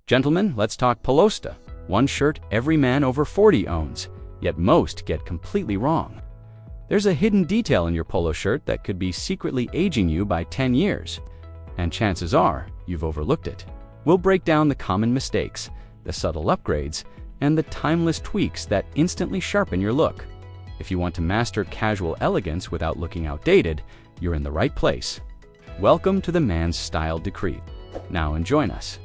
Gentlemen, let's talk Polosta, one shirt every man over 40 owns, yet most get completely wrong. There's a hidden detail in your polo shirt that could be secretly aging you by 10 years, and chances are you've overlooked it. We'll break down the common mistakes, the subtle upgrades, and the timeless tweaks that instantly sharpen your look. If you want to master casual elegance without looking outdated, you're in the right place. Welcome to the Man's Style Decree. Now join us.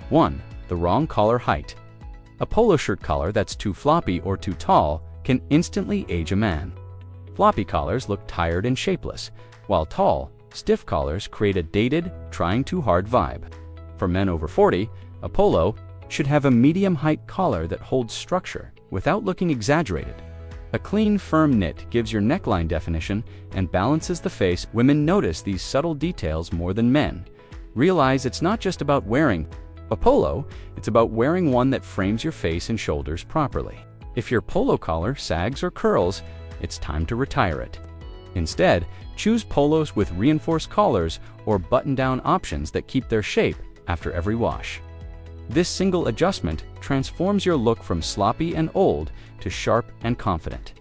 One, the wrong collar height. A polo shirt collar that's too floppy or too tall can instantly age a man. Floppy collars look tired and shapeless, while tall, stiff collars create a dated, trying too hard vibe. For men over 40, a polo should have a medium height collar that holds structure without looking exaggerated. A clean, firm knit gives your neckline definition and balances the face. Women notice these subtle details more than men. Realize it's not just about wearing a polo, it's about wearing one that frames your face and shoulders properly. If your polo collar sags or curls, it's time to retire it. Instead, choose polos with reinforced collars or button-down options that keep their shape after every wash. This single adjustment transforms your look from sloppy and old to sharp and confident.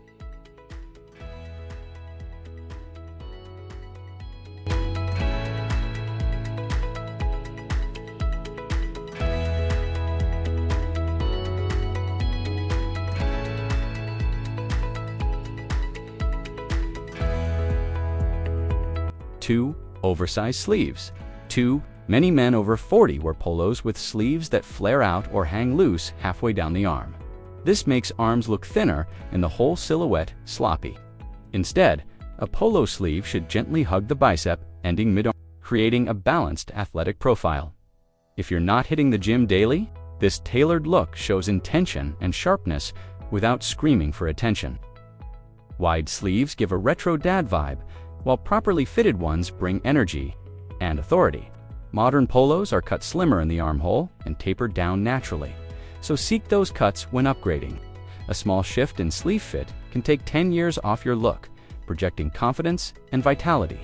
Two, oversized sleeves. Many men over 40 wear polos with sleeves that flare out or hang loose halfway down the arm. This makes arms look thinner and the whole silhouette sloppy. Instead, a polo sleeve should gently hug the bicep, ending mid-arm, creating a balanced athletic profile. If you're not hitting the gym daily, this tailored look shows intention and sharpness without screaming for attention. Wide sleeves give a retro dad vibe, while properly fitted ones bring energy and authority. Modern polos are cut slimmer in the armhole and tapered down naturally, so seek those cuts when upgrading. A small shift in sleeve fit can take 10 years off your look, projecting confidence and vitality.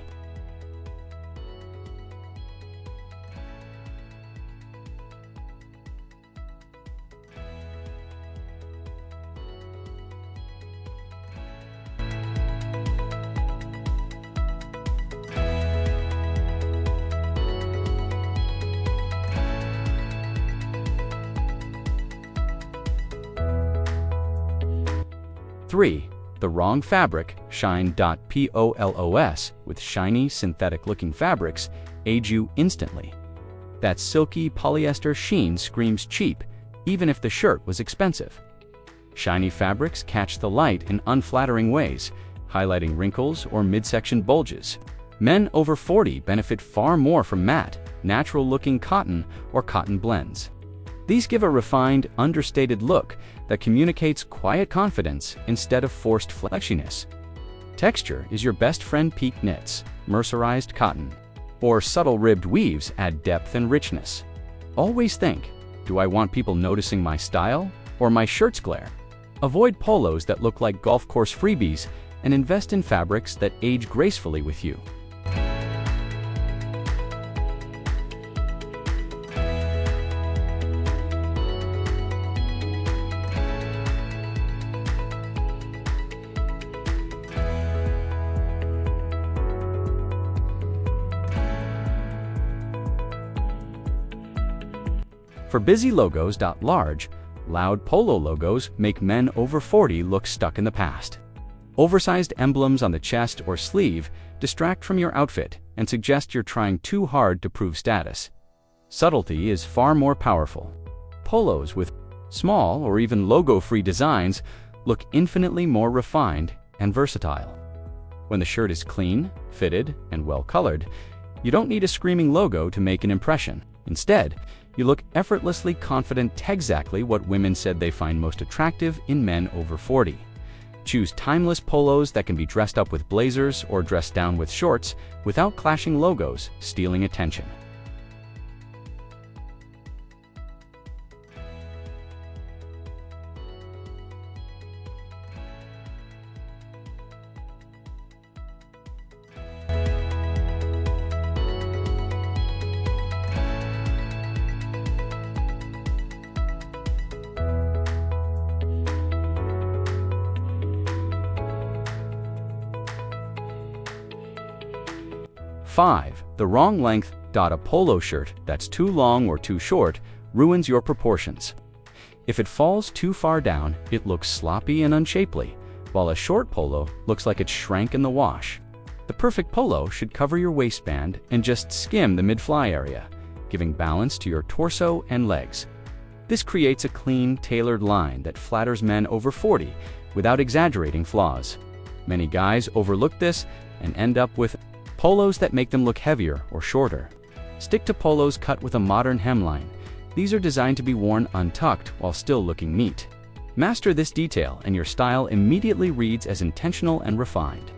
Three, the wrong fabric. Shine.polos with shiny, synthetic-looking fabrics age you instantly. That silky polyester sheen screams cheap, even if the shirt was expensive. Shiny fabrics catch the light in unflattering ways, highlighting wrinkles or midsection bulges. Men over 40 benefit far more from matte, natural-looking cotton or cotton blends. These give a refined, understated look that communicates quiet confidence instead of forced flexiness. Texture is your best friend. Peak knits, mercerized cotton, or subtle ribbed weaves add depth and richness. Always think, do I want people noticing my style or my shirt's glare? Avoid polos that look like golf course freebies and invest in fabrics that age gracefully with you. For busy logos. Large, loud polo logos make men over 40 look stuck in the past. Oversized emblems on the chest or sleeve distract from your outfit and suggest you're trying too hard to prove status. Subtlety is far more powerful. Polos with small or even logo-free designs look infinitely more refined and versatile. When the shirt is clean, fitted, and well-colored, you don't need a screaming logo to make an impression. Instead, you look effortlessly confident. Exactly what women said they find most attractive in men over 40. Choose timeless polos that can be dressed up with blazers or dressed down with shorts without clashing logos, stealing attention. 5. The wrong length. A polo shirt that's too long or too short ruins your proportions. If it falls too far down, it looks sloppy and unshapely, while a short polo looks like it shrank in the wash. The perfect polo should cover your waistband and just skim the mid-fly area, giving balance to your torso and legs. This creates a clean, tailored line that flatters men over 40 without exaggerating flaws. Many guys overlook this and end up with polos that make them look heavier or shorter. Stick to polos cut with a modern hemline. These are designed to be worn untucked while still looking neat. Master this detail and your style immediately reads as intentional and refined.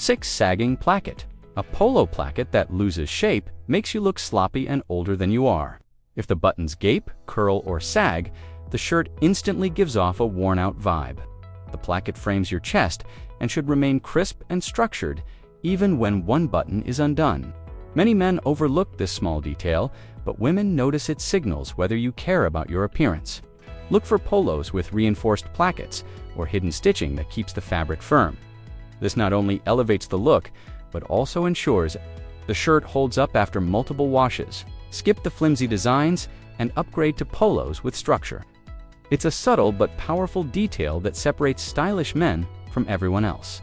Six. Sagging placket. A polo placket that loses shape makes you look sloppy and older than you are. If the buttons gape, curl, or sag, the shirt instantly gives off a worn-out vibe. The placket frames your chest and should remain crisp and structured even when one button is undone. Many men overlook this small detail, but women notice its signals whether you care about your appearance. Look for polos with reinforced plackets or hidden stitching that keeps the fabric firm. This not only elevates the look, but also ensures the shirt holds up after multiple washes. Skip the flimsy designs and upgrade to polos with structure. It's a subtle but powerful detail that separates stylish men from everyone else.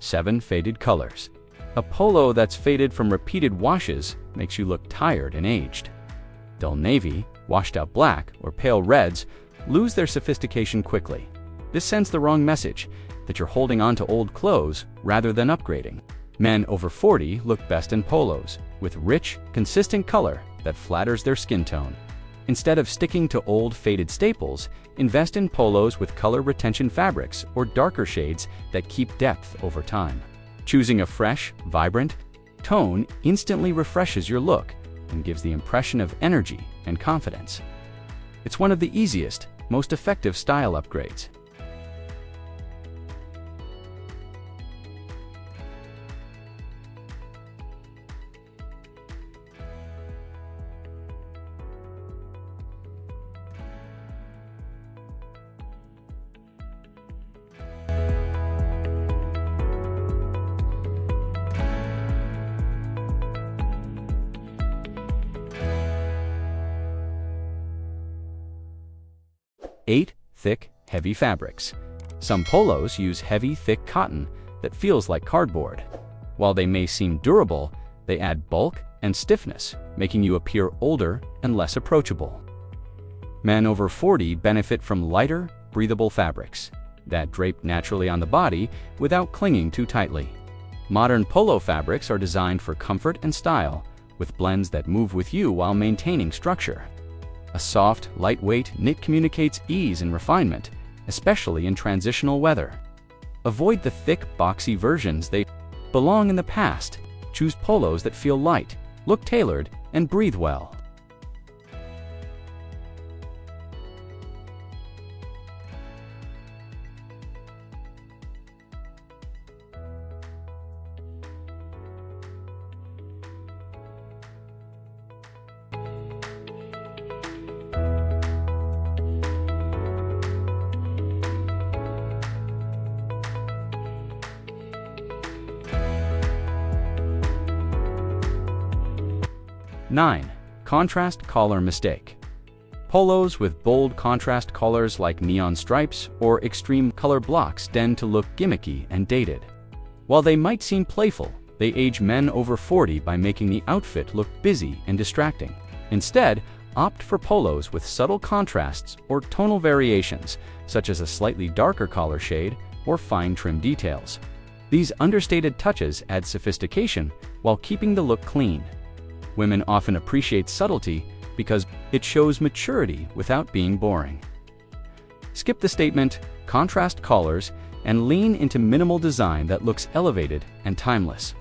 Seven. Faded colors. A polo that's faded from repeated washes makes you look tired and aged. Dull navy, washed out black, or pale reds lose their sophistication quickly. This sends the wrong message that you're holding on to old clothes rather than upgrading. Men over 40 look best in polos with rich, consistent color that flatters their skin tone. Instead of sticking to old, faded staples, invest in polos with color retention fabrics or darker shades that keep depth over time. Choosing a fresh, vibrant tone instantly refreshes your look and gives the impression of energy and confidence. It's one of the easiest, most effective style upgrades. Eight. Thick, heavy fabrics. Some polos use heavy, thick cotton that feels like cardboard. While they may seem durable, they add bulk and stiffness, making you appear older and less approachable. Men over 40 benefit from lighter, breathable fabrics that drape naturally on the body without clinging too tightly. Modern polo fabrics are designed for comfort and style, with blends that move with you while maintaining structure. A soft, lightweight knit communicates ease and refinement, especially in transitional weather. Avoid the thick, boxy versions. They belong in the past. Choose polos that feel light, look tailored, and breathe well. Nine. Contrast collar mistake. Polos with bold contrast colors like neon stripes or extreme color blocks tend to look gimmicky and dated. While they might seem playful, they age men over 40 by making the outfit look busy and distracting. Instead, Opt for polos with subtle contrasts or tonal variations, such as a slightly darker collar shade or fine trim details. These understated touches add sophistication while keeping the look clean. Women often appreciate subtlety because it shows maturity without being boring. Skip the statement, contrast collars, and lean into minimal design that looks elevated and timeless.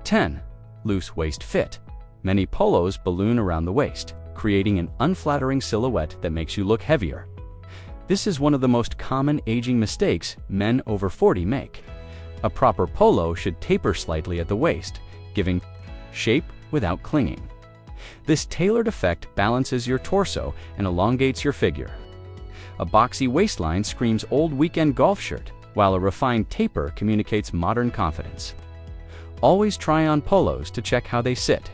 (10) Loose waist fit. Many polos balloon around the waist, creating an unflattering silhouette that makes you look heavier. This is one of the most common aging mistakes men over 40 make. A proper polo should taper slightly at the waist, giving shape without clinging. This tailored effect balances your torso and elongates your figure. A boxy waistline screams old weekend golf shirt, while a refined taper communicates modern confidence. Always try on polos to check how they sit.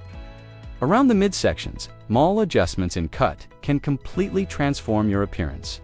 Around the midsections, small adjustments in cut can completely transform your appearance.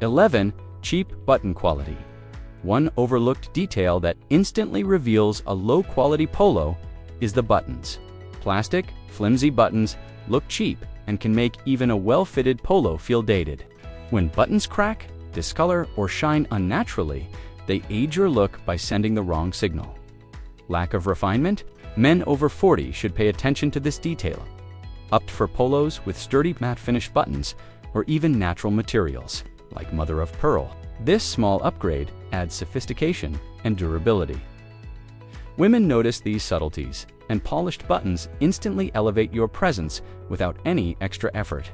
(11) Cheap button quality. One overlooked detail that instantly reveals a low-quality polo is the buttons. Plastic, flimsy buttons look cheap and can make even a well-fitted polo feel dated. When buttons crack, discolor, or shine unnaturally, they age your look by sending the wrong signal. Lack of refinement? Men over 40 should pay attention to this detail. Opt for polos with sturdy matte finish buttons or even natural materials, like mother of pearl. This small upgrade adds sophistication and durability. Women notice these subtleties, and polished buttons instantly elevate your presence without any extra effort.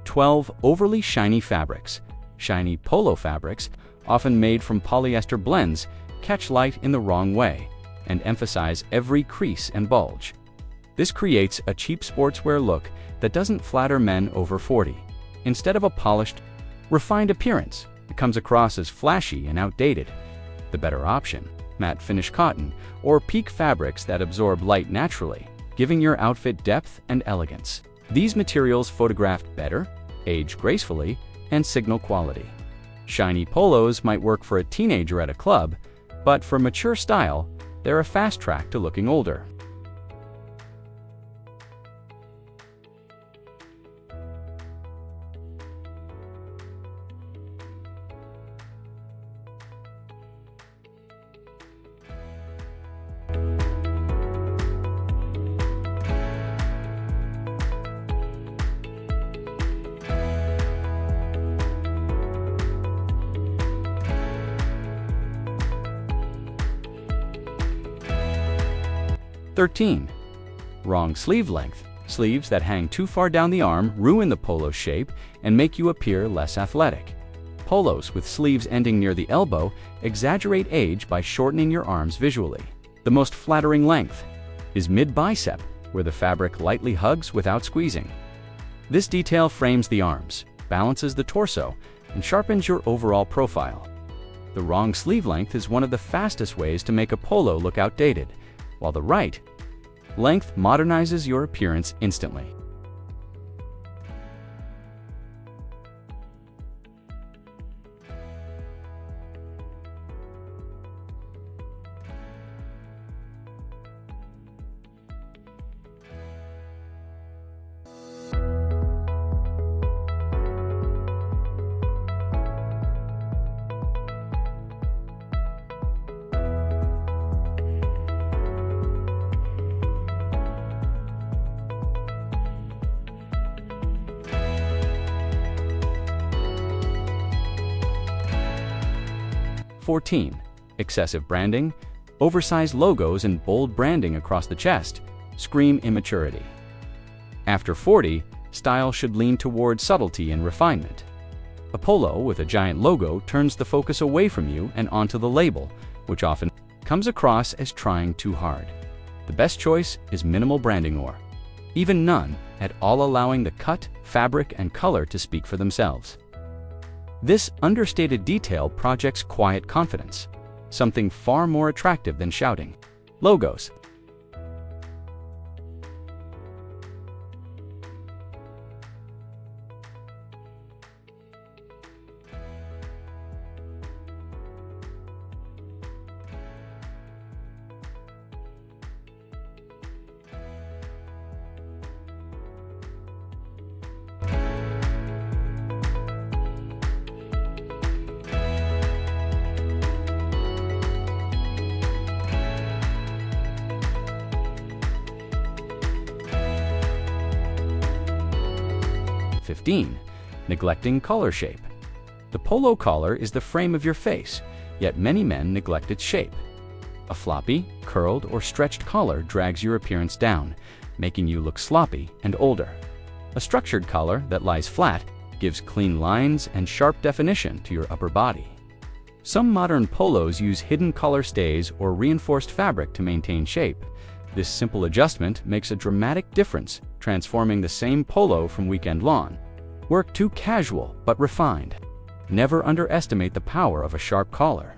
(12) Overly shiny fabrics. Shiny polo fabrics, often made from polyester blends, catch light in the wrong way and emphasize every crease and bulge. This creates a cheap sportswear look that doesn't flatter men over 40. Instead of a polished, refined appearance, it comes across as flashy and outdated. The better option: matte finish cotton or peak fabrics that absorb light naturally, giving your outfit depth and elegance. These materials photograph better, age gracefully, and signal quality. Shiny polos might work for a teenager at a club, but for mature style, they're a fast track to looking older. (13) Wrong sleeve length. Sleeves that hang too far down the arm ruin the polo shape and make you appear less athletic. Polos with sleeves ending near the elbow exaggerate age by shortening your arms visually. The most flattering length is mid-bicep, where the fabric lightly hugs without squeezing. This detail frames the arms, balances the torso, and sharpens your overall profile. The wrong sleeve length is one of the fastest ways to make a polo look outdated, while the right length modernizes your appearance instantly. 14. Excessive branding, oversized logos and bold branding across the chest scream immaturity. After 40, style should lean toward subtlety and refinement. A polo with a giant logo turns the focus away from you and onto the label, which often comes across as trying too hard. The best choice is minimal branding or even none at all, allowing the cut, fabric, and color to speak for themselves. This understated detail projects quiet confidence, something far more attractive than shouting logos. Neglecting collar shape. The polo collar is the frame of your face, yet many men neglect its shape. A floppy, curled, or stretched collar drags your appearance down, making you look sloppy and older. A structured collar that lies flat gives clean lines and sharp definition to your upper body. Some modern polos use hidden collar stays or reinforced fabric to maintain shape. This simple adjustment makes a dramatic difference, transforming the same polo from weekend lawn work to casual but refined. Never underestimate the power of a sharp collar.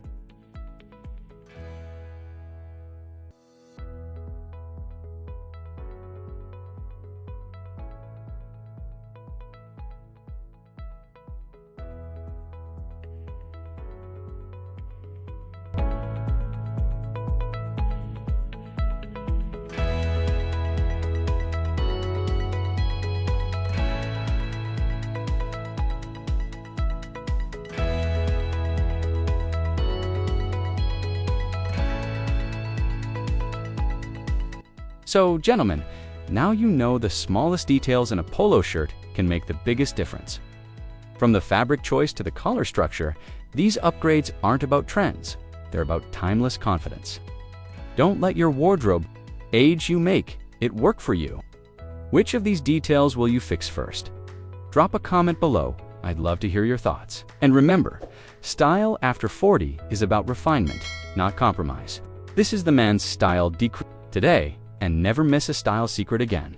So, gentlemen, now you know the smallest details in a polo shirt can make the biggest difference. From the fabric choice to the collar structure, these upgrades aren't about trends, they're about timeless confidence. Don't let your wardrobe age, you make it work for you. Which of these details will you fix first? Drop a comment below, I'd love to hear your thoughts. And remember, style after 40 is about refinement, not compromise. This is the man's style decree today, and never miss a style secret again.